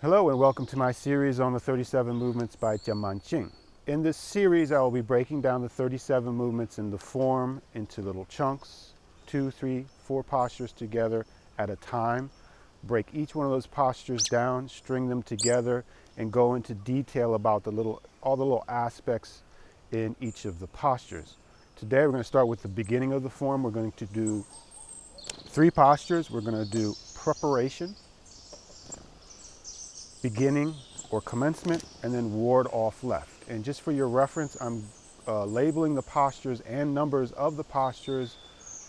Hello and welcome to my series on the 37 movements by Zheng Man Qing. In this series I will be breaking down the 37 movements in the form into little chunks, 2, 3, 4 postures together at a time. Break each one of those postures down, string them together, and go into detail about all the little aspects in each of the postures. Today we're going to start with the beginning of the form. We're going to do 3 postures. We're going to do preparation, beginning or commencement, and then ward off left. And just for your reference, I'm labeling the postures and numbers of the postures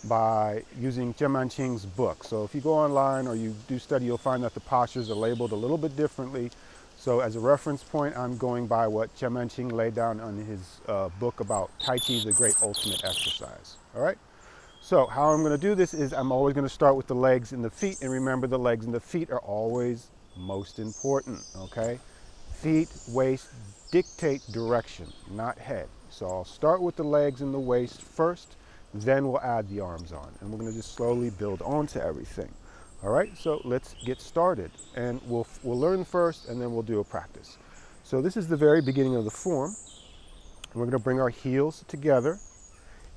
by using Zheng Man Qing's book. So if you go online or you do study, you'll find that the postures are labeled a little bit differently. So as a reference point, I'm going by what Zheng Man Qing laid down on his book about Tai Chi, the great ultimate exercise. All right? So how I'm going to do this is I'm always going to start with the legs and the feet. And remember, the legs and the feet are always most important, okay? Feet, waist dictate direction, not head. So I'll start with the legs and the waist first, then we'll add the arms on. And we're going to just slowly build onto everything. All right, so let's get started. And we'll learn first, and then we'll do a practice. So this is the very beginning of the form. We're going to bring our heels together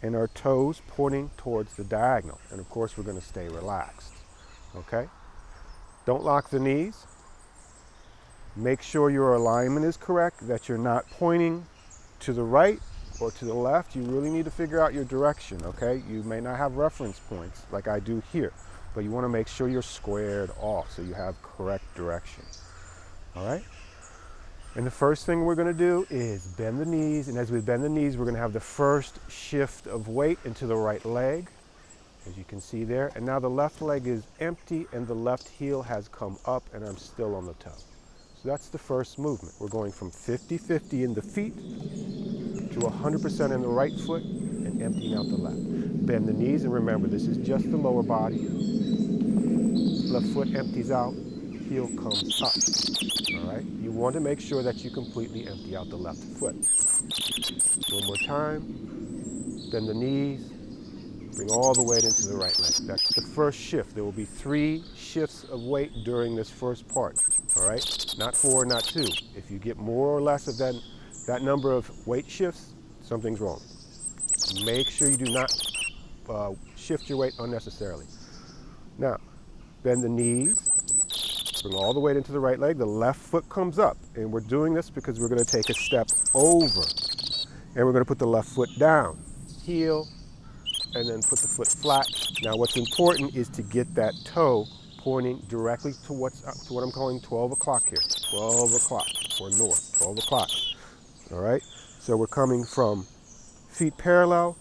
and our toes pointing towards the diagonal. And of course, we're going to stay relaxed, okay? Don't lock the knees. Make sure your alignment is correct, that you're not pointing to the right or to the left. You really need to figure out your direction, okay? You may not have reference points like I do here, but you want to make sure you're squared off so you have correct direction, all right? And the first thing we're going to do is bend the knees, and as we bend the knees, we're going to have the first shift of weight into the right leg, as you can see there. And now the left leg is empty and the left heel has come up and I'm still on the toe. So that's the first movement. We're going from 50-50 in the feet to 100% in the right foot and emptying out the left. Bend the knees, and remember, this is just the lower body. Left foot empties out, heel comes up. All right? You want to make sure that you completely empty out the left foot. One more time. Bend the knees. Bring all the weight into the right leg. That's the first shift. There will be 3 shifts of weight during this first part, all right? Not 4, not 2. If you get more or less of that number of weight shifts, something's wrong. Make sure you do not shift your weight unnecessarily. Now, bend the knees. Bring all the weight into the right leg. The left foot comes up, and we're doing this because we're going to take a step over, and we're going to put the left foot down. Heel, and then put the foot flat. Now what's important is to get that toe pointing directly to what I'm calling 12 o'clock here. 12 o'clock, or north, 12 o'clock. All right? So we're coming from feet parallel,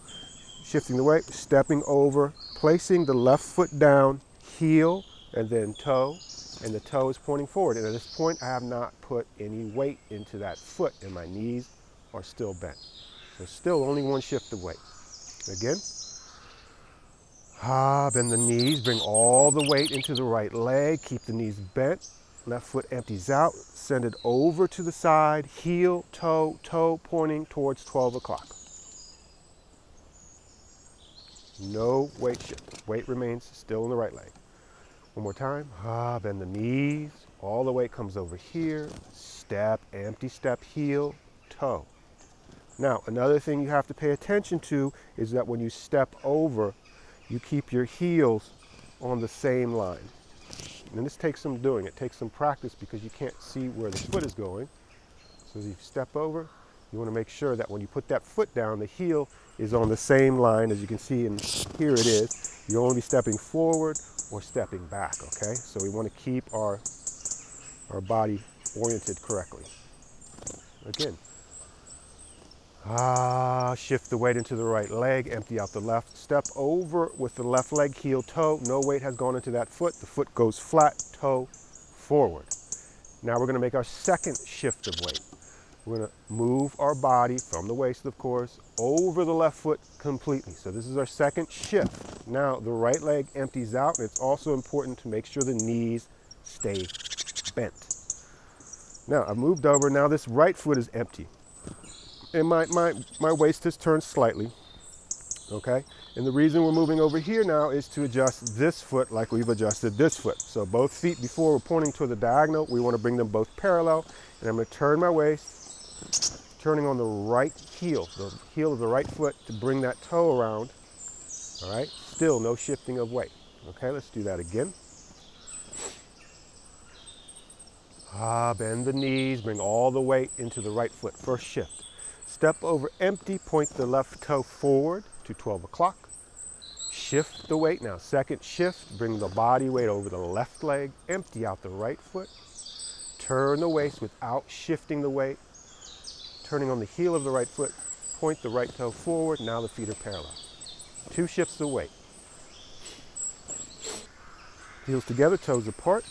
shifting the weight, stepping over, placing the left foot down, heel, and then toe, and the toe is pointing forward. And at this point, I have not put any weight into that foot, and my knees are still bent. There's still only one shift of weight. Again. Bend the knees, bring all the weight into the right leg, keep the knees bent, left foot empties out, send it over to the side, heel, toe, toe pointing towards 12 o'clock. No weight shift, weight remains still in the right leg. One more time, bend the knees, all the weight comes over here, step, empty step, heel, toe. Now, another thing you have to pay attention to is that when you step over, you keep your heels on the same line. And this takes some doing. It takes some practice because you can't see where the foot is going. So as you step over, you want to make sure that when you put that foot down, the heel is on the same line. As you can see, and here it is. You'll only be stepping forward or stepping back, okay? So we want to keep our body oriented correctly. Again. Shift the weight into the right leg, empty out the left, step over with the left leg, heel, toe. No weight has gone into that foot. The foot goes flat, toe forward. Now we're going to make our second shift of weight. We're going to move our body from the waist, of course, over the left foot completely. So this is our second shift. Now the right leg empties out, and it's also important to make sure the knees stay bent. Now I've moved over. Now this right foot is empty. And my waist has turned slightly. okay? And the reason we're moving over here now is to adjust this foot like we've adjusted this foot. So both feet before were pointing toward the diagonal. We want to bring them both parallel. And I'm going to turn my waist, turning on the right heel, the heel of the right foot to bring that toe around, all right? Still no shifting of weight. Okay, let's do that again. Bend the knees, bring all the weight into the right foot. First shift. Step over empty, point the left toe forward to 12 o'clock. Shift the weight now. Second shift, bring the body weight over the left leg, empty out the right foot. Turn the waist without shifting the weight. Turning on the heel of the right foot, point the right toe forward. Now the feet are parallel. 2 shifts of weight. Heels together, toes apart.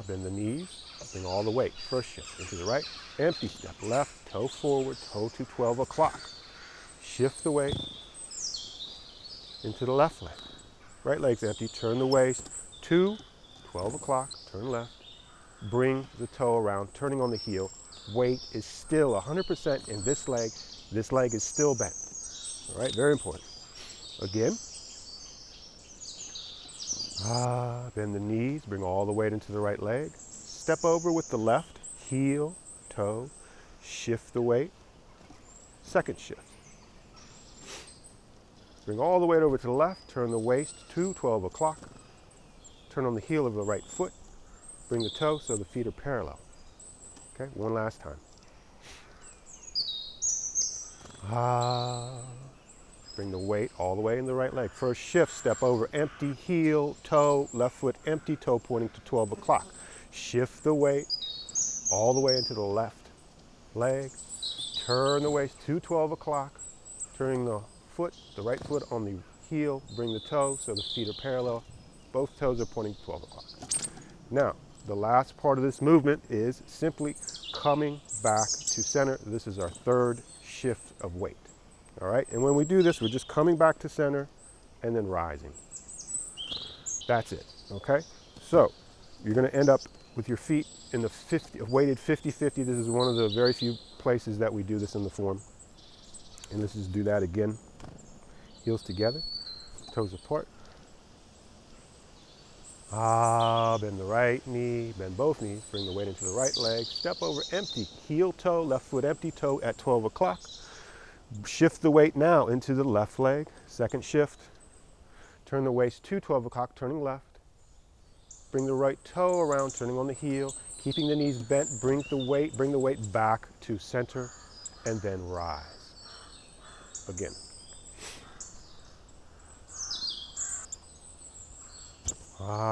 Bend the knees, bring all the weight. First shift into the right, empty step left, toe forward, toe to 12 o'clock. Shift the weight into the left leg. Right leg's empty, turn the waist to 12 o'clock, turn left. Bring the toe around, turning on the heel. Weight is still 100% in this leg. This leg is still bent. All right, very important. Again. Bend the knees, bring all the weight into the right leg. Step over with the left, heel, toe, shift the weight. Second shift. Bring all the weight over to the left, turn the waist to 12 o'clock. Turn on the heel of the right foot. Bring the toe so the feet are parallel. Okay, one last time. Bring the weight all the way in the right leg. First shift, step over, empty, heel, toe, left foot, empty, toe pointing to 12 o'clock. Shift the weight all the way into the left leg. Turn the waist to 12 o'clock. Turning the foot, the right foot on the heel, bring the toe so the feet are parallel. Both toes are pointing to 12 o'clock. Now, the last part of this movement is simply coming back to center. This is our third shift of weight. All right, and when we do this, we're just coming back to center and then rising. That's it, okay? So you're gonna end up with your feet in the weighted 50-50. This is one of the very few places that we do this in the form. And let's just do that again. Heels together, toes apart. Bend the right knee, bend both knees, bring the weight into the right leg. Step over, empty, heel, toe, left foot, empty, toe at 12 o'clock. Shift the weight now into the left leg. Second shift. Turn the waist to 12 o'clock, turning left. Bring the right toe around, turning on the heel. Keeping the knees bent, bring the weight back to center, and then rise. Again.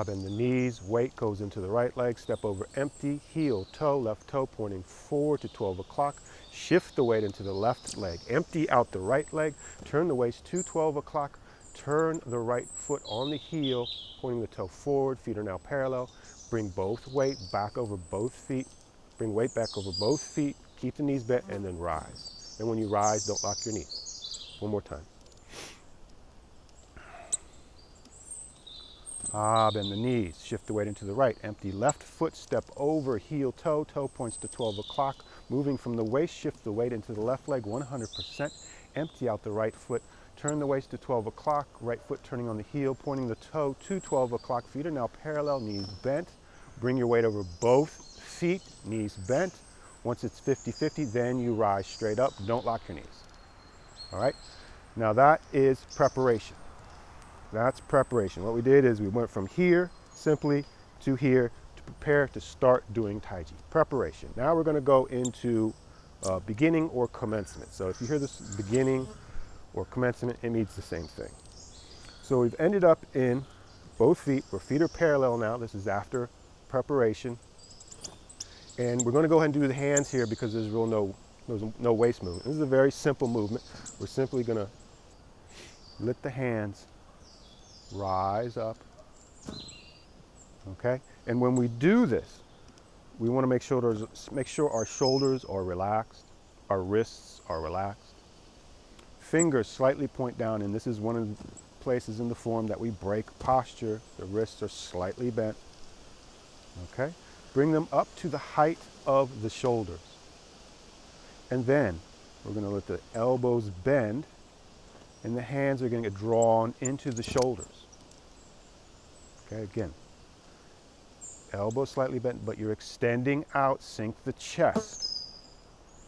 Bend the knees, weight goes into the right leg. Step over, empty, heel, toe, left toe pointing forward to 12 o'clock. Shift the weight into the left leg. Empty out the right leg. Turn the waist to 12 o'clock. Turn the right foot on the heel, pointing the toe forward. Feet are now parallel. Bring both weight back over both feet. Bring weight back over both feet. Keep the knees bent and then rise. And when you rise, don't lock your knees. One more time. Bend the knees. Shift the weight into the right. Empty left foot. Step over, heel, toe. Toe points to 12 o'clock. Moving from the waist, shift the weight into the left leg 100%. Empty out the right foot. Turn the waist to 12 o'clock. Right foot turning on the heel, pointing the toe to 12 o'clock. Feet are now parallel, knees bent. Bring your weight over both feet, knees bent. Once it's 50-50, then you rise straight up. Don't lock your knees. All right? Now that is preparation. That's preparation. What we did is we went from here simply to here to prepare to start doing Tai Chi. Preparation. Now we're going to go into beginning or commencement. So if you hear this beginning or commencement, it means the same thing. So we've ended up in both feet, where feet are parallel now. This is after preparation. And we're going to go ahead and do the hands here because there's no waist movement. This is a very simple movement. We're simply going to lift the hands, rise up, okay? And when we do this, we want to make sure our shoulders are relaxed, our wrists are relaxed. Fingers slightly point down, and this is one of the places in the form that we break posture. The wrists are slightly bent, okay? Bring them up to the height of the shoulders. And then We're going to let the elbows bend, and the hands are going to get drawn into the shoulders. Okay, again, elbows slightly bent, but you're extending out, sink the chest.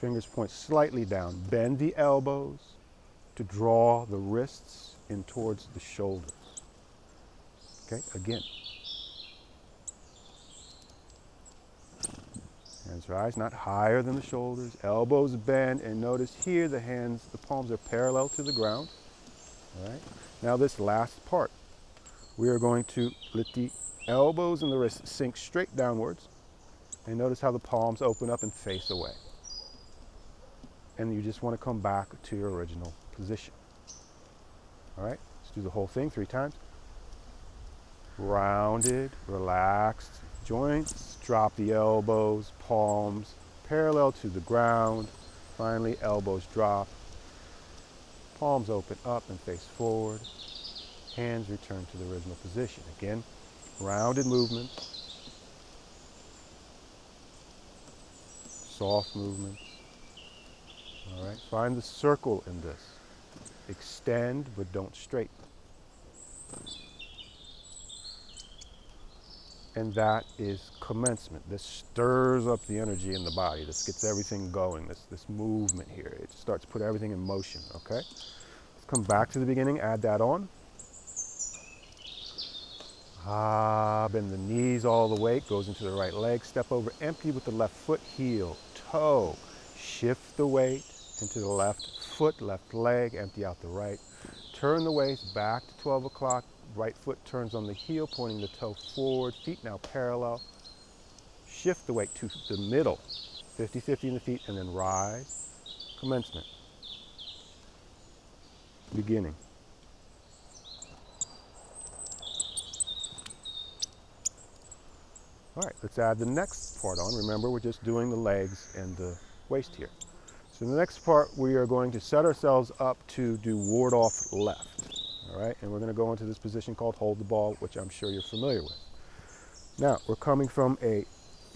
Fingers point slightly down, bend the elbows to draw the wrists in towards the shoulders. Okay, again. Hands rise, not higher than the shoulders, elbows bend, and notice here the hands, the palms are parallel to the ground. All right. Now this last part, we are going to let the elbows and the wrists sink straight downwards, and notice how the palms open up and face away. And you just want to come back to your original position. All right, let's do the whole thing 3 times. Rounded, relaxed joints, drop the elbows, palms parallel to the ground. Finally, elbows drop, palms open up and face forward. Hands return to the original position. Again, rounded movements, soft movements. All right, find the circle in this. Extend, but don't straighten. And that is commencement. This stirs up the energy in the body. This gets everything going, this movement here. It starts to put everything in motion, okay? Let's come back to the beginning, add that on. Bend the knees all the way, goes into the right leg. Step over, empty with the left foot, heel, toe. Shift the weight into the left foot, left leg, empty out the right. Turn the waist back to 12 o'clock. Right foot turns on the heel, pointing the toe forward. Feet now parallel. Shift the weight to the middle, 50-50 in the feet, and then rise. Commencement. Beginning. All right, let's add the next part on. Remember, we're just doing the legs and the waist here. So in the next part, we are going to set ourselves up to do ward off left. All right, and we're going to go into this position called hold the ball, which I'm sure you're familiar with. Now, we're coming from a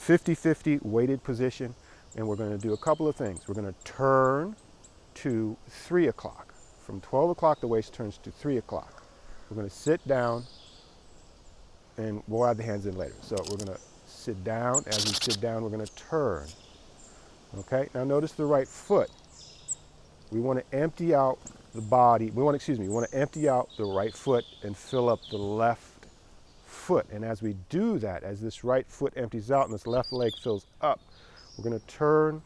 50-50 weighted position, and we're going to do a couple of things. We're going to turn to 3 o'clock. From 12 o'clock, the waist turns to 3 o'clock. We're going to sit down, and we'll add the hands in later. So we're going to sit down. As we sit down, we're going to turn. Okay, now notice the right foot. We want to empty out the body. We want to empty out the right foot and fill up the left foot. And as we do that, as this right foot empties out and this left leg fills up, we're going to turn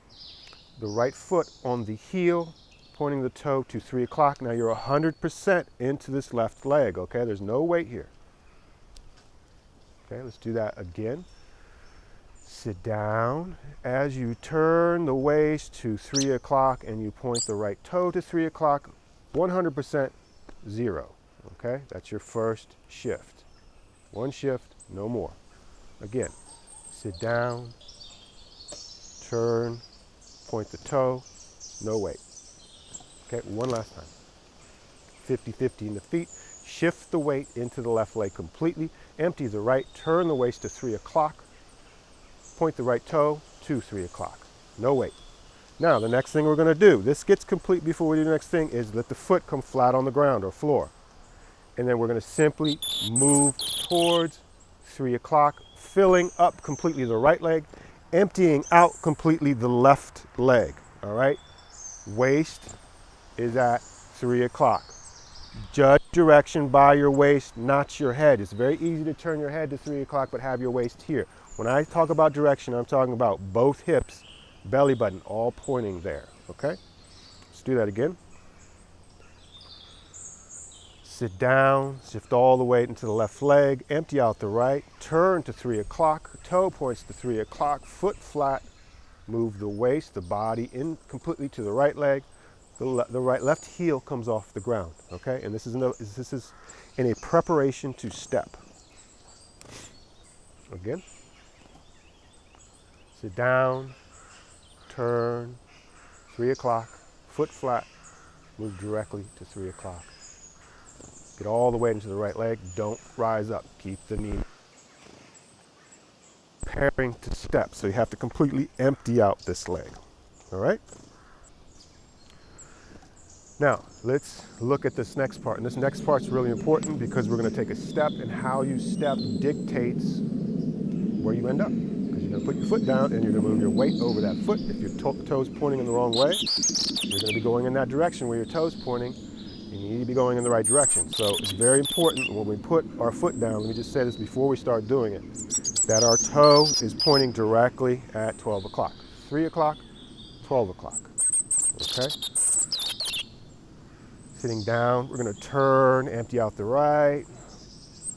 the right foot on the heel, pointing the toe to 3 o'clock. Now you're 100% into this left leg, okay? There's no weight here. Okay, let's do that again. Sit down. As you turn the waist to 3 o'clock and you point the right toe to 3 o'clock, 100% 0. Okay, that's your first shift. One shift, no more. Again, sit down, turn, point the toe, no weight. Okay, one last time. 50-50 in the feet. Shift the weight into the left leg completely. Empty the right, turn the waist to 3 o'clock. Point the right toe to 3 o'clock. No weight. Now, the next thing we're going to do, this gets complete before we do the next thing, is let the foot come flat on the ground or floor. And then we're going to simply move towards 3 o'clock, filling up completely the right leg, emptying out completely the left leg. All right? Waist is at 3 o'clock. Judge direction by your waist, not your head. It's very easy to turn your head to 3 o'clock, but have your waist here. When I talk about direction, I'm talking about both hips, belly button, all pointing there, okay? Let's do that again. Sit down, shift all the weight into the left leg, empty out the right, turn to 3 o'clock, toe points to 3 o'clock, foot flat, move the waist, the body in completely to the right leg, the left heel comes off the ground, okay? And this is in a preparation to step. Again. Sit down, turn, 3 o'clock, foot flat, move directly to 3 o'clock. Get all the way into the right leg, don't rise up, keep the knee preparing to step. So you have to completely empty out this leg, all right? Now, let's look at this next part. And this next part's really important because we're going to take a step, and how you step dictates where you end up. Because you're going to put your foot down and you're going to move your weight over that foot. If your toe's pointing in the wrong way, you're going to be going in that direction where your toe's pointing, and you need to be going in the right direction. So it's very important when we put our foot down, let me just say this before we start doing it, that our toe is pointing directly at 12 o'clock. 3 o'clock, 12 o'clock. Okay? Sitting down, we're going to turn, empty out the right.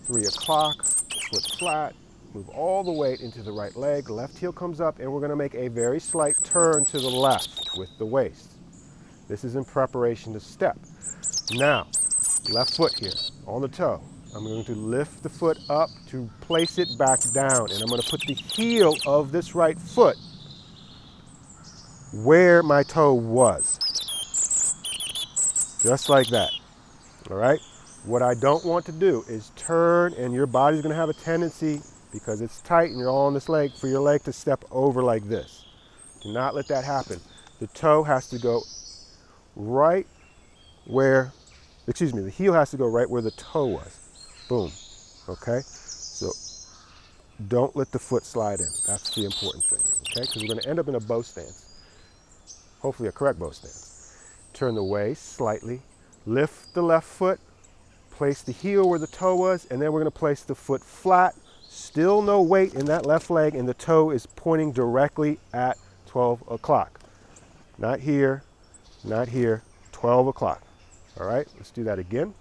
3 o'clock, foot flat. Move all the weight into the right leg. Left heel comes up, and we're going to make a very slight turn to the left with the waist. This is in preparation to step. Now, left foot here on the toe. I'm going to lift the foot up to place it back down, and I'm going to put the heel of this right foot where my toe was. Just like that. All right? What I don't want to do is turn, and your body's going to have a tendency, because it's tight and you're all on this leg, for your leg to step over like this. Do not let that happen. The toe has to go right where, the heel has to go right where the toe was. Boom. Okay? So don't let the foot slide in. That's the important thing. Okay? Because we're going to end up in a bow stance. Hopefully a correct bow stance. Turn the waist slightly. Lift the left foot. Place the heel where the toe was, and then we're going to place the foot flat. Still no weight in that left leg, and the toe is pointing directly at 12 o'clock. Not here, not here, 12 o'clock. All right, let's do that again.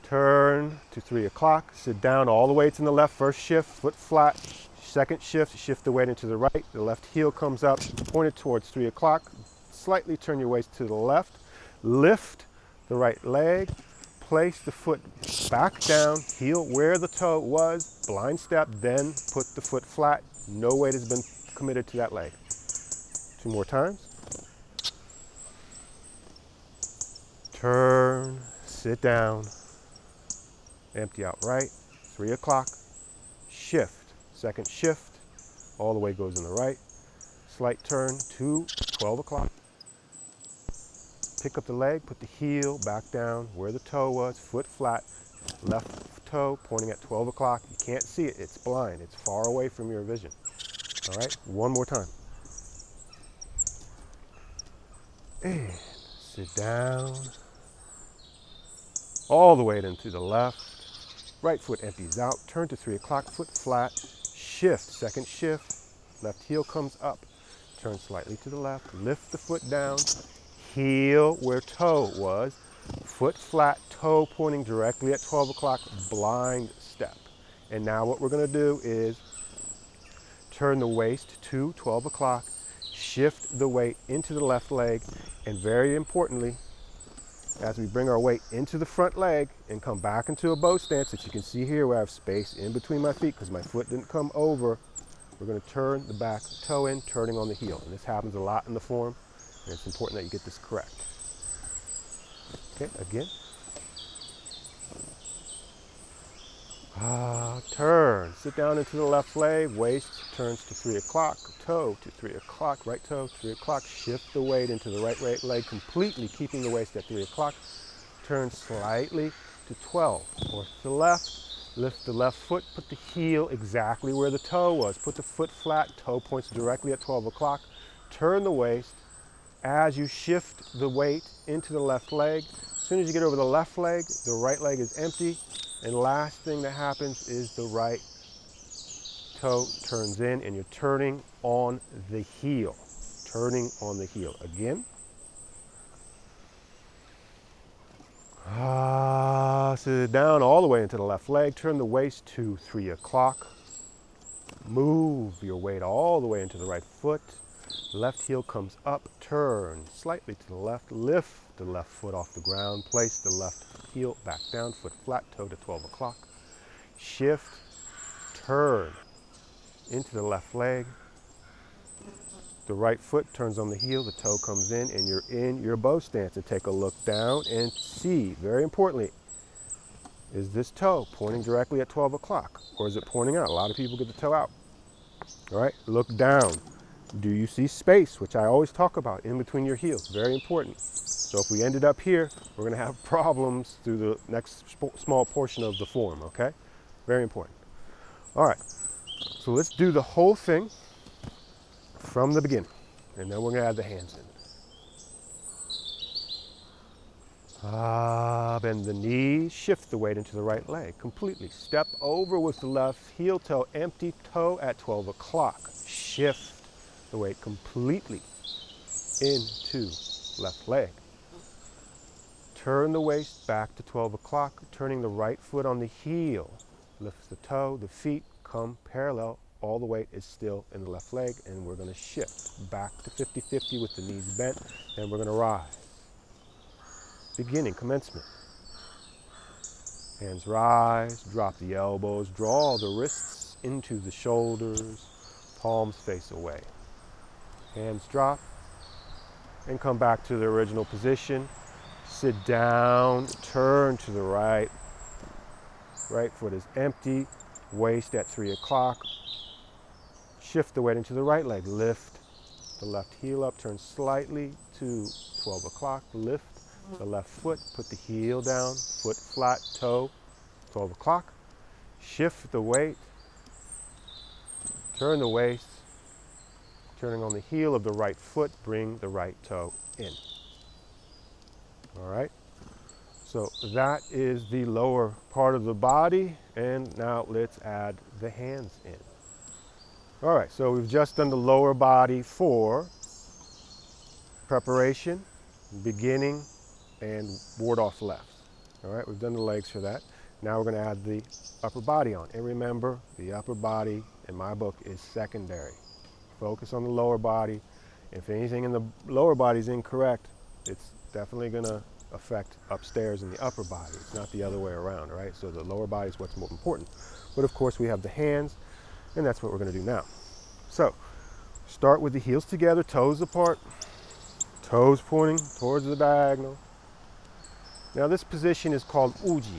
Turn to 3 o'clock, sit down, all the weight's in the left, first shift, foot flat. Second shift, shift the weight into the right, the left heel comes up, pointed towards 3 o'clock. Slightly turn your waist to the left, lift the right leg, place the foot back down, heel where the toe was, blind step, then put the foot flat. No weight has been committed to that leg. 2 more times. Turn, sit down, empty out right, 3 o'clock, shift, second shift, all the way goes in the right, slight turn to 12 o'clock. Pick up the leg, put the heel back down where the toe was, foot flat, left toe pointing at 12 o'clock. You can't see it, it's blind, it's far away from your vision. All right, 1 more time. And sit down. All the way into the left. Right foot empties out, turn to 3 o'clock, foot flat, shift, second shift, left heel comes up, turn slightly to the left, lift the foot down, heel where toe was, foot flat, toe pointing directly at 12 o'clock, blind step. And now what we're going to do is turn the waist to 12 o'clock, shift the weight into the left leg, and very importantly, as we bring our weight into the front leg and come back into a bow stance, that you can see here where I have space in between my feet because my foot didn't come over, we're going to turn the back toe in, turning on the heel. And this happens a lot in the form, and it's important that you get this correct. Okay, again. Turn, sit down into the left leg, waist turns to 3 o'clock, toe to 3 o'clock, right toe, 3 o'clock, shift the weight into the right leg, completely keeping the waist at 3 o'clock, turn slightly to 12, or to the left, lift the left foot, put the heel exactly where the toe was, put the foot flat, toe points directly at 12 o'clock, turn the waist. As you shift the weight into the left leg, as soon as you get over the left leg, the right leg is empty. And last thing that happens is the right toe turns in and you're turning on the heel. Turning on the heel. Again. Sit down all the way into the left leg. Turn the waist to 3 o'clock. Move your weight all the way into the right foot. Left heel comes up. Turn slightly to the left. Lift the left foot off the ground. Place the left heel back down, foot flat, toe to 12 o'clock. Shift, turn into the left leg. The right foot turns on the heel, the toe comes in, and you're in your bow stance. And take a look down and see, very importantly, is this toe pointing directly at 12 o'clock? Or is it pointing out? A lot of people get the toe out. All right, look down. Do you see space, which I always talk about, in between your heels? Very important. So if we ended up here, we're going to have problems through the next small portion of the form, okay? Very important. All right, so let's do the whole thing from the beginning, and then we're going to add the hands in. Bend the knees, shift the weight into the right leg completely. Step over with the left heel toe, empty toe at 12 o'clock. Shift the weight completely into left leg. Turn the waist back to 12 o'clock, turning the right foot on the heel. Lift the toe, the feet come parallel. All the weight is still in the left leg, and we're going to shift back to 50-50 with the knees bent, and we're going to rise. Beginning, commencement. Hands rise, drop the elbows, draw the wrists into the shoulders, palms face away. Hands drop, and come back to the original position. Sit down, turn to the right. Right foot is empty, waist at 3 o'clock. Shift the weight into the right leg. Lift the left heel up, turn slightly to 12 o'clock. Lift the left foot, put the heel down, foot flat, toe, 12 o'clock. Shift the weight, turn the waist, turning on the heel of the right foot, bring the right toe in. All right, so that is the lower part of the body, and now let's add the hands in. All right, so we've just done the lower body for preparation, beginning, and ward off left. All right, we've done the legs for that. Now we're going to add the upper body on. And remember, the upper body in my book is secondary. Focus on the lower body. If anything in the lower body is incorrect, it's definitely going to affect upstairs in the upper body. It's not the other way around, right? So the lower body is what's more important. But of course, we have the hands, and that's what we're going to do now. So start with the heels together, toes apart, toes pointing towards the diagonal. Now this position is called uji,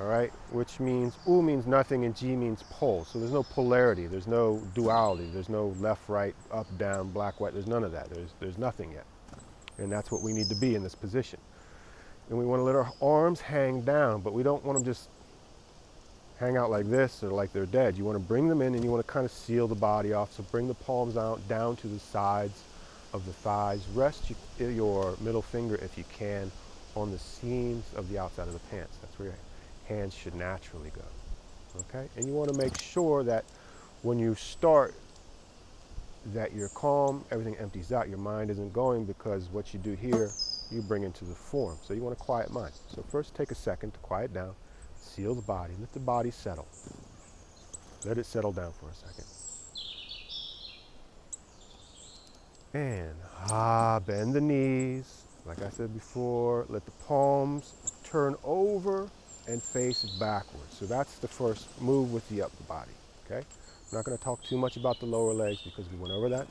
all right, which means u means nothing and ji means pole. So there's no polarity, there's no duality, there's no left, right, up, down, black, white, there's none of that. There's nothing yet. And that's what we need to be in this position. And we want to let our arms hang down, but we don't want them just hang out like this or like they're dead. You want to bring them in, and you want to kind of seal the body off. So bring the palms out down to the sides of the thighs. Rest your middle finger, if you can, on the seams of the outside of the pants. That's where your hands should naturally go. Okay? And you want to make sure that when you start, that you're calm, everything empties out. Your mind isn't going, because what you do here, you bring into the form. So you want a quiet mind. So first take a second to quiet down. Seal the body. Let the body settle. Let it settle down for a second. And bend the knees. Like I said before, let the palms turn over and face backwards. So that's the first move with the upper body. Okay? I'm not going to talk too much about the lower legs because we went over that.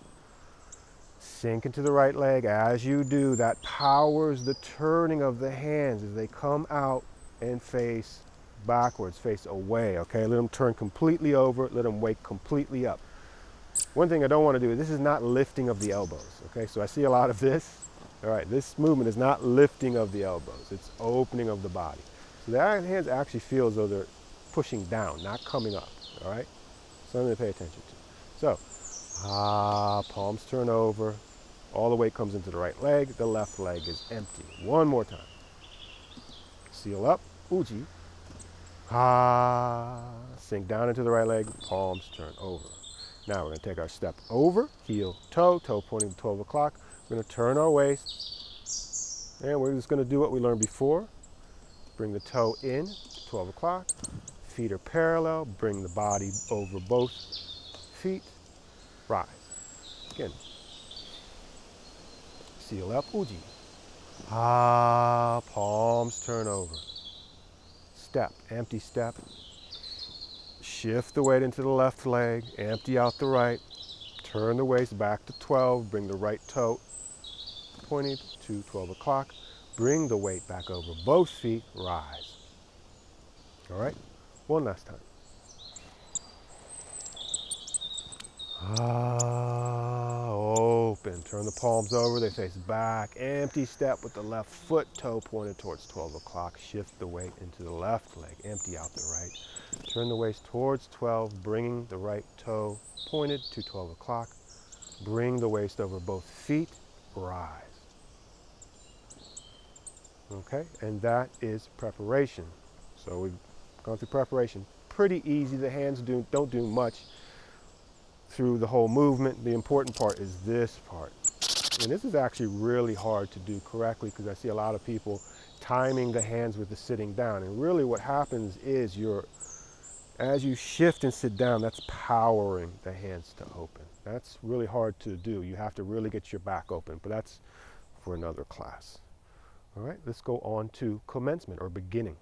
Sink into the right leg. As you do, that powers the turning of the hands as they come out and face backwards, face away, okay? Let them turn completely over, let them wake completely up. One thing I don't want to do, this is not lifting of the elbows, okay? So I see a lot of this. All right, this movement is not lifting of the elbows, it's opening of the body. So the hands actually feel as though they're pushing down, not coming up, all right? Something to pay attention to. So, palms turn over, all the weight comes into the right leg, the left leg is empty. One more time. Seal up, uji. Sink down into the right leg, palms turn over. Now we're going to take our step over, heel, toe pointing to 12 o'clock. We're going to turn our waist, and we're just going to do what we learned before. Bring the toe in, 12 o'clock. Feet are parallel. Bring the body over both feet. Rise. Again. Seal up, uji. Palms turn over. Step, empty step. Shift the weight into the left leg, empty out the right. Turn the waist back to 12. Bring the right toe pointed to 12 o'clock. Bring the weight back over both feet. Rise. All right, one last time. Ah, open. Turn the palms over, they face back. Empty step with the left foot, toe pointed towards 12 o'clock. Shift the weight into the left leg. Empty out the right. Turn the waist towards 12, bringing the right toe pointed to 12 o'clock. Bring the waist over both feet. Rise. Okay, and that is preparation. So we've gone through preparation. Pretty easy. The hands don't do much through the whole movement. The important part is this part. And this is actually really hard to do correctly because I see a lot of people timing the hands with the sitting down. And really what happens is as you shift and sit down, that's powering the hands to open. That's really hard to do. You have to really get your back open, but that's for another class. All right, let's go on to commencement or beginning.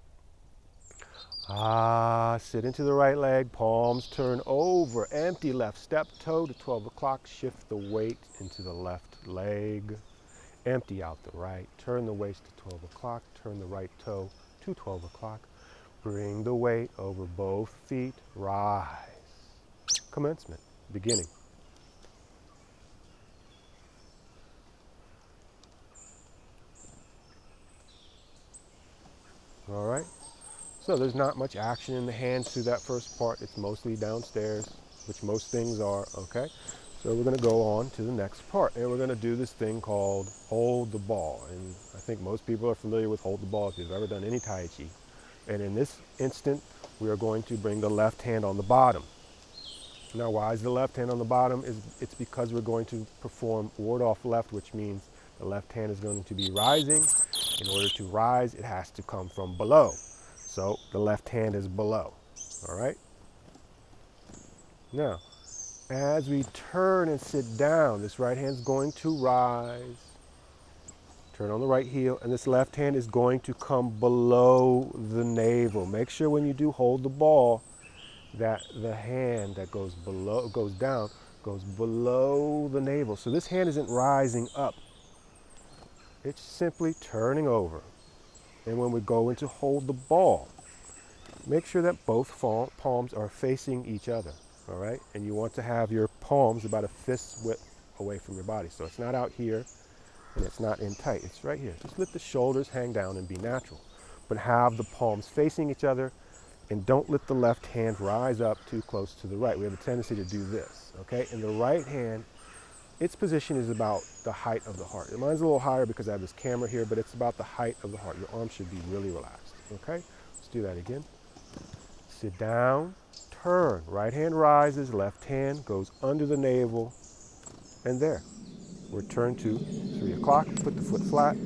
Sit into the right leg, palms turn over, empty left step toe to 12 o'clock, shift the weight into the left leg, empty out the right, turn the waist to 12 o'clock, turn the right toe to 12 o'clock, bring the weight over both feet, rise. Commencement, beginning. All right. So there's not much action in the hands through that first part. It's mostly downstairs, which most things are, okay? So we're gonna go on to the next part, and we're gonna do this thing called hold the ball. And I think most people are familiar with hold the ball if you've ever done any Tai Chi. And in this instant, we are going to bring the left hand on the bottom. Now, why is the left hand on the bottom? It's because we're going to perform ward off left, which means the left hand is going to be rising. In order to rise, it has to come from below. So the left hand is below, all right? Now, as we turn and sit down, this right hand is going to rise, turn on the right heel, and this left hand is going to come below the navel. Make sure when you do hold the ball that the hand that goes down, goes below the navel. So this hand isn't rising up. It's simply turning over. And when we go into hold the ball, make sure that both palms are facing each other, all right? And you want to have your palms about a fist width away from your body. So it's not out here and it's not in tight, it's right here. Just let the shoulders hang down and be natural, but have the palms facing each other and don't let the left hand rise up too close to the right. We have a tendency to do this, okay? And the right hand, its position is about the height of the heart. Mine's a little higher because I have this camera here, but it's about the height of the heart. Your arms should be really relaxed, okay? Let's do that again. Sit down, turn. Right hand rises, left hand goes under the navel, and there. Return to 3 o'clock, put the foot flat,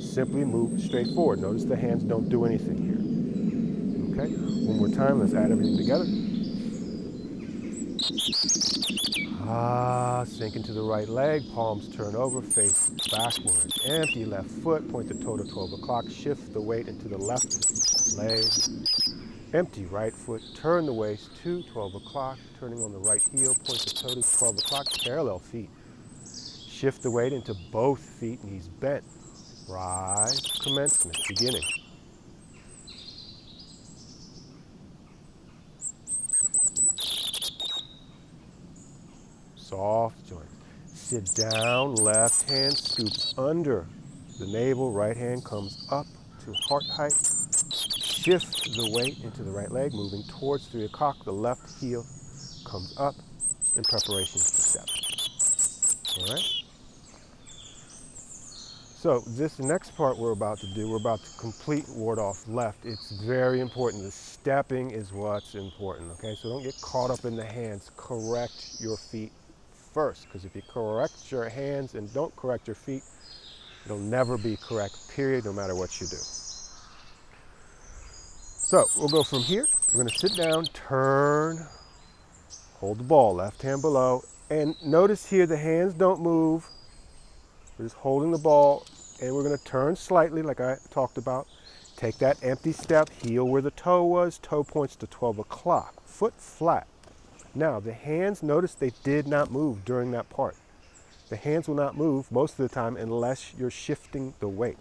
simply move straight forward. Notice the hands don't do anything here, okay? One more time, let's add everything together. Sink into the right leg, palms turn over, face backward. Empty left foot, point the toe to 12 o'clock, shift the weight into the left leg. Empty right foot, turn the waist to 12 o'clock, turning on the right heel, point the toe to 12 o'clock, parallel feet. Shift the weight into both feet, knees bent. Rise, commencement, beginning. Soft joint. Sit down, left hand scoops under the navel, right hand comes up to heart height. Shift the weight into the right leg, moving towards 3 o'clock. The left heel comes up in preparation to step. All right? So this next part we're about to do, we're about to complete ward off left. It's very important. The stepping is what's important, okay? So don't get caught up in the hands. Correct your feet first, because if you correct your hands and don't correct your feet, it'll never be correct, period, no matter what you do. So we'll go from here. We're going to sit down, turn, hold the ball, left hand below, and notice here the hands don't move. We're just holding the ball, and we're going to turn slightly like I talked about. Take that empty step, heel where the toe was, toe points to 12 o'clock, foot flat. Now the hands, notice they did not move during that part. The hands will not move most of the time unless you're shifting the weight.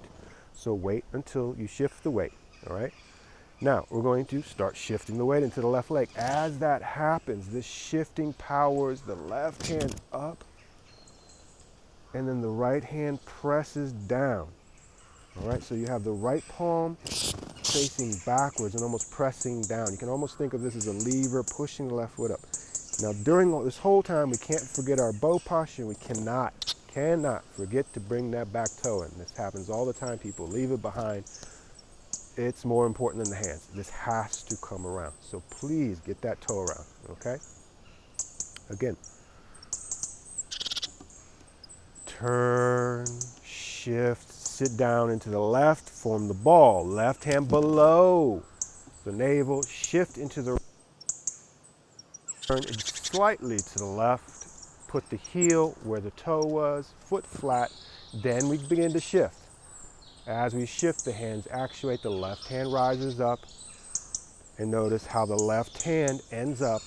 So wait until you shift the weight, all right? Now, we're going to start shifting the weight into the left leg. As that happens, this shifting powers the left hand up, and then the right hand presses down. All right, so you have the right palm facing backwards and almost pressing down. You can almost think of this as a lever pushing the left foot up. Now, during this whole time, we can't forget our bow posture. We cannot forget to bring that back toe in. This happens all the time. People leave it behind. It's more important than the hands. This has to come around. So please get that toe around, okay? Again, turn, shift, sit down into the left, form the ball. Left hand below the navel, shift into the turn slightly to the left, put the heel where the toe was, foot flat, then we begin to shift. As we shift, the hands actuate, the left hand rises up, and notice how the left hand ends up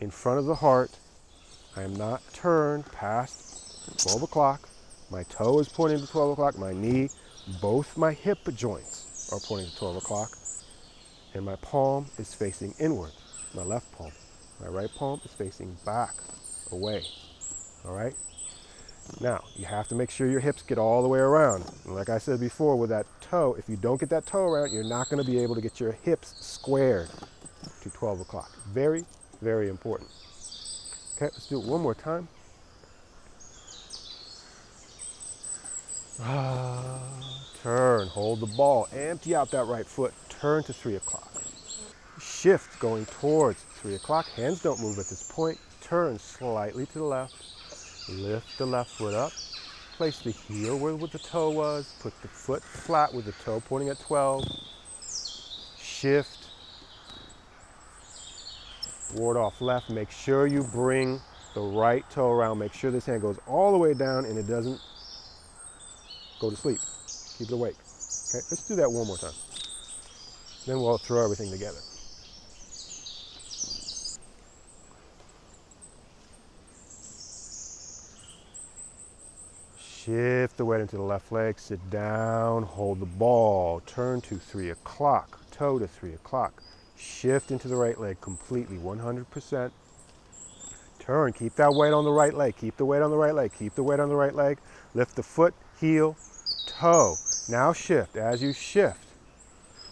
in front of the heart. I am not turned past 12 o'clock. My toe is pointing to 12 o'clock. My knee, both my hip joints are pointing to 12 o'clock. And my palm is facing inward, my left palm. My right palm is facing back, away. All right? Now, you have to make sure your hips get all the way around. And like I said before, with that toe, if you don't get that toe around, you're not going to be able to get your hips squared to 12 o'clock. Very, very important. Okay, let's do it one more time. Turn, hold the ball, empty out that right foot, turn to 3 o'clock. Shift going towards 3 o'clock, hands don't move at this point. Turn slightly to the left, lift the left foot up, place the heel where the toe was, put the foot flat with the toe pointing at 12, shift, ward off left, make sure you bring the right toe around, make sure this hand goes all the way down and it doesn't go to sleep. Keep it awake. Okay, let's do that one more time. Then we'll throw everything together. Shift the weight into the left leg, sit down, hold the ball, turn to 3 o'clock, toe to 3 o'clock. Shift into the right leg completely, 100%. Turn, keep that weight on the right leg, keep the weight on the right leg, keep the weight on the right leg. Lift the foot, heel, toe. Now shift. As you shift,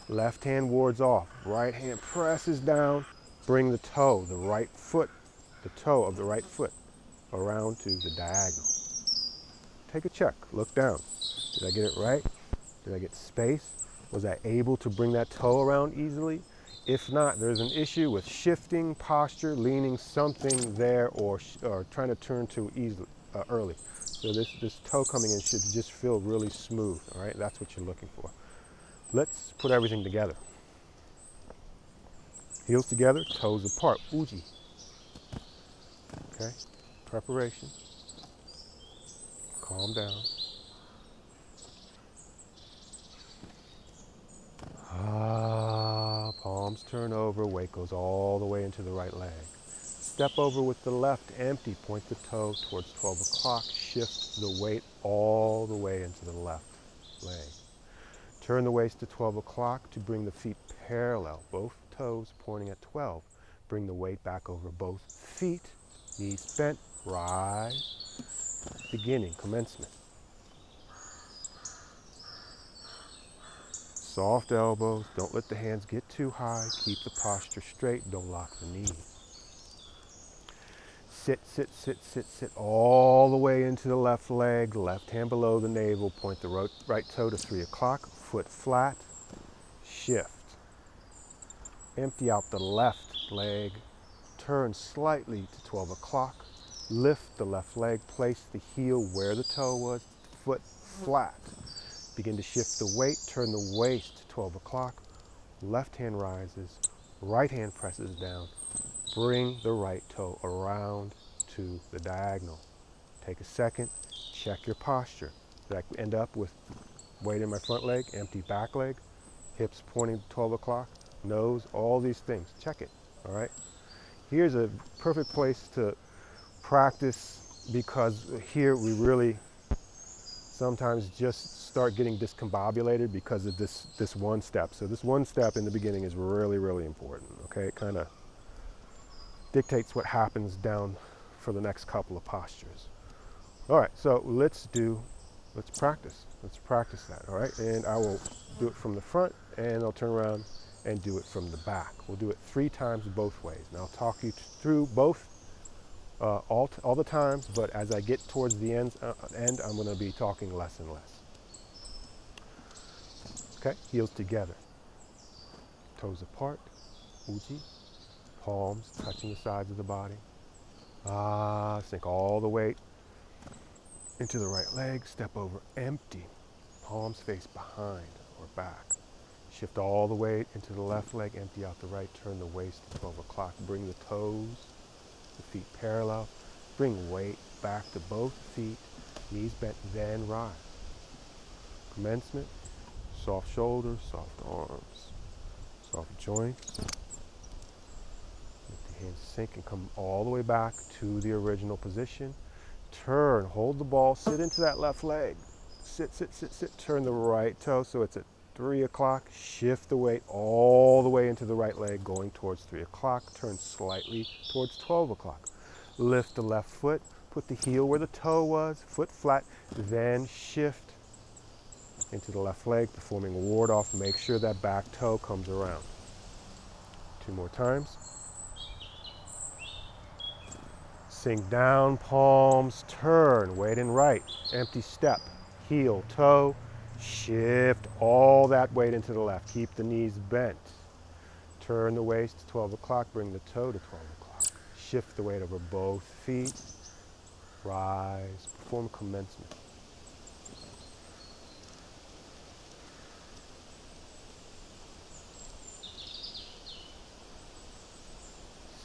left hand wards off, right hand presses down, bring the toe, the right foot, the toe of the right foot around to the diagonal. Take a check, look down. Did I get it right? Did I get space? Was I able to bring that toe around easily? If not, there's an issue with shifting posture, leaning something there, or trying to turn too easily, early. So this toe coming in should just feel really smooth, all right? That's what you're looking for. Let's put everything together. Heels together, toes apart, uji. Okay, preparation. Calm down. Palms turn over, weight goes all the way into the right leg. Step over with the left, empty, point the toe towards 12 o'clock, shift the weight all the way into the left leg. Turn the waist to 12 o'clock to bring the feet parallel, both toes pointing at 12. Bring the weight back over both feet, knees bent, rise. Beginning, commencement. Soft elbows, don't let the hands get too high, keep the posture straight, don't lock the knees. Sit, sit, sit, sit, sit all the way into the left leg, left hand below the navel, point the right toe to 3 o'clock, foot flat, shift. Empty out the left leg, turn slightly to 12 o'clock, lift the left leg, place the heel where the toe was, foot flat. Begin to shift the weight, turn the waist to 12 o'clock, left hand rises, right hand presses down, bring the right toe around to the diagonal. Take a second, check your posture. Did I end up with weight in my front leg, empty back leg, hips pointing to 12 o'clock, nose, all these things. Check it, all right? Here's a perfect place to practice because here we really sometimes just start getting discombobulated because of this one step. So this one step in the beginning is really, really important, okay? It kind of dictates what happens down for the next couple of postures. All right, so let's practice. Let's practice that, all right? And I will do it from the front, and I'll turn around and do it from the back. We'll do it 3 times both ways. And I'll talk you through both all the times, but as I get towards the end, I'm going to be talking less and less. Okay, heels together, toes apart, uchi, palms touching the sides of the body. Sink all the weight into the right leg, step over empty, palms face behind or back. Shift all the weight into the left leg, empty out the right, turn the waist to 12 o'clock, bring the toes, the feet parallel, bring weight back to both feet, knees bent, then rise. Commencement, soft shoulders, soft arms, soft joints. Let the hands sink and come all the way back to the original position. Turn, hold the ball, sit into that left leg. Sit, sit, sit, sit, turn the right toe so it's at 3 o'clock. Shift the weight all the way into the right leg going towards 3 o'clock. Turn slightly towards 12 o'clock. Lift the left foot, put the heel where the toe was, foot flat, then shift into the left leg, performing a ward off. Make sure that back toe comes around. 2 more times. Sink down, palms, turn, weight in right, empty step, heel, toe, shift all that weight into the left. Keep the knees bent. Turn the waist to 12 o'clock, bring the toe to 12 o'clock. Shift the weight over both feet, rise, perform commencement.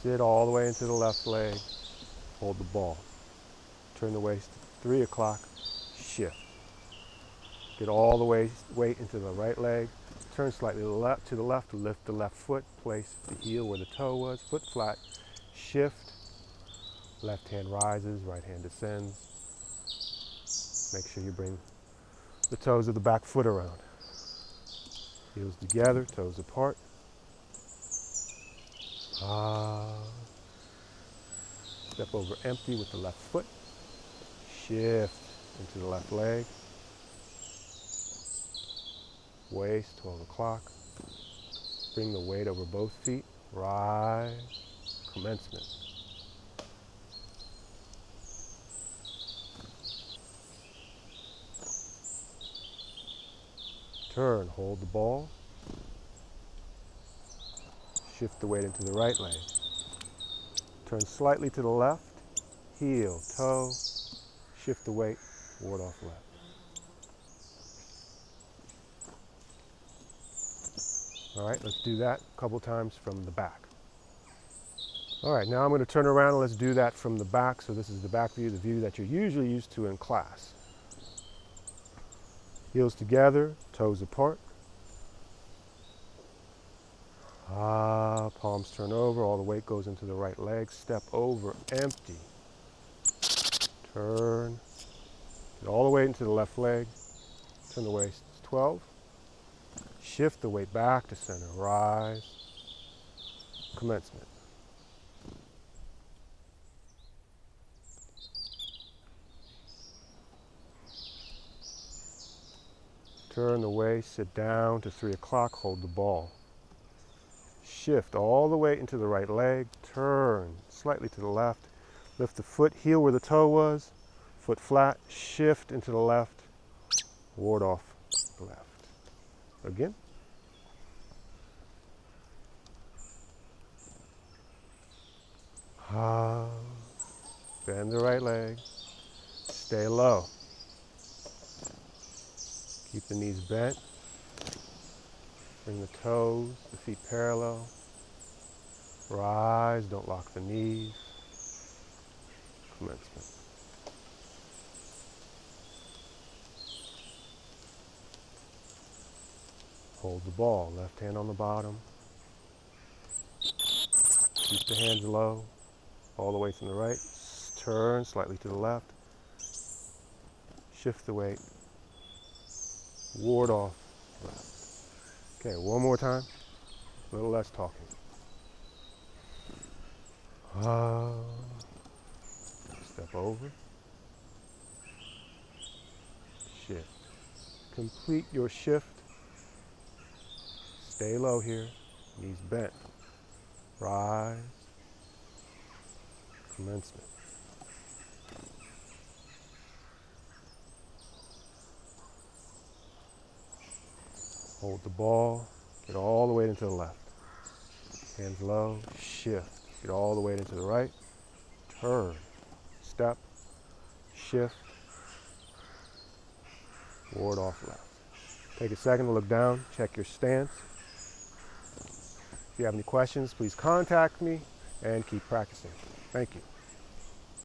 Sit all the way into the left leg. Hold the ball. Turn the waist to 3 o'clock. Shift. Get all the weight into the right leg. Turn slightly to the left. Lift the left foot. Place the heel where the toe was. Foot flat. Shift. Left hand rises. Right hand descends. Make sure you bring the toes of the back foot around. Heels together. Toes apart. Step over empty with the left foot. Shift into the left leg. Waist, 12 o'clock. Bring the weight over both feet. Rise. Commencement. Turn, hold the ball. Shift the weight into the right leg. Turn slightly to the left, heel, toe, shift the weight, ward off left. All right, let's do that a couple times from the back. All right, now I'm going to turn around and let's do that from the back. So this is the back view, the view that you're usually used to in class. Heels together, toes apart. Palms turn over, all the weight goes into the right leg. Step over, empty. Turn. Get all the weight into the left leg. Turn the waist to 12. Shift the weight back to center. Rise. Commencement. Turn the waist, sit down to 3 o'clock, hold the ball. Shift all the weight into the right leg, turn slightly to the left, lift the foot, heel where the toe was, foot flat, shift into the left, ward off the left. Again. Bend the right leg, stay low. Keep the knees bent. Bring the toes, the feet parallel. Rise, don't lock the knees. Commencement. Hold the ball, left hand on the bottom. Keep the hands low, all the way from the right. Turn slightly to the left. Shift the weight, ward off, left. Okay, one more time, a little less talking. Step over, shift. Complete your shift. Stay low here, knees bent. Rise, commencement. Hold the ball, get all the weight into the left. Hands low, shift. Get all the weight into the right. Turn, step, shift, ward off left. Take a second to look down, check your stance. If you have any questions, please contact me and keep practicing. Thank you.